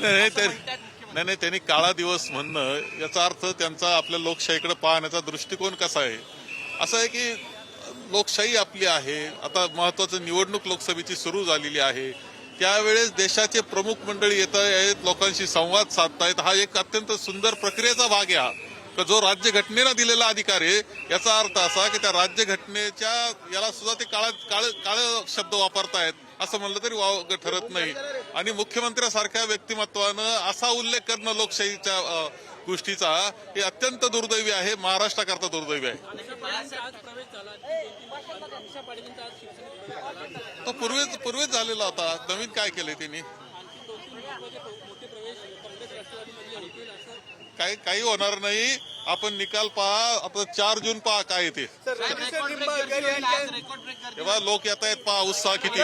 नाही त्यांनी काळा दिवस म्हणणं याचा अर्थ त्यांचा आपल्या लोकशाहीकडे पाहण्याचा दृष्टिकोन कसा आहे. असं आहे की लोकशाही आपली आहे. आता महत्वाचं निवडणूक लोकसभेची सुरू झालेली आहे. त्यावेळेस देशाचे प्रमुख मंडळी येत आहेत, लोकांशी संवाद साधतायत. हा एक अत्यंत सुंदर प्रक्रियेचा भाग आहे हा. जो राज्यघटनेनं दिलेला अधिकार आहे याचा अर्थ असा की त्या राज्यघटनेच्या याला सुद्धा ते काळ शब्द वापरतायत असं म्हणलं तरी वाव ठरत नाही. आणि मुख्यमंत्र्यासारख्या व्यक्तिमत्वानं असा उल्लेख करणं लोकशाहीच्या गोष्टीचा हे अत्यंत दुर्दैवी आहे. महाराष्ट्राकरता दुर्दैवी आहे. तो पूर्वीच झालेला होता. नवीन काय केलंय त्यांनी? काही होणार नाही. आपण निकाल पहा. आता 4 जून पहा काय येते तेव्हा लोक येत आहेत. पहा उत्साह किती.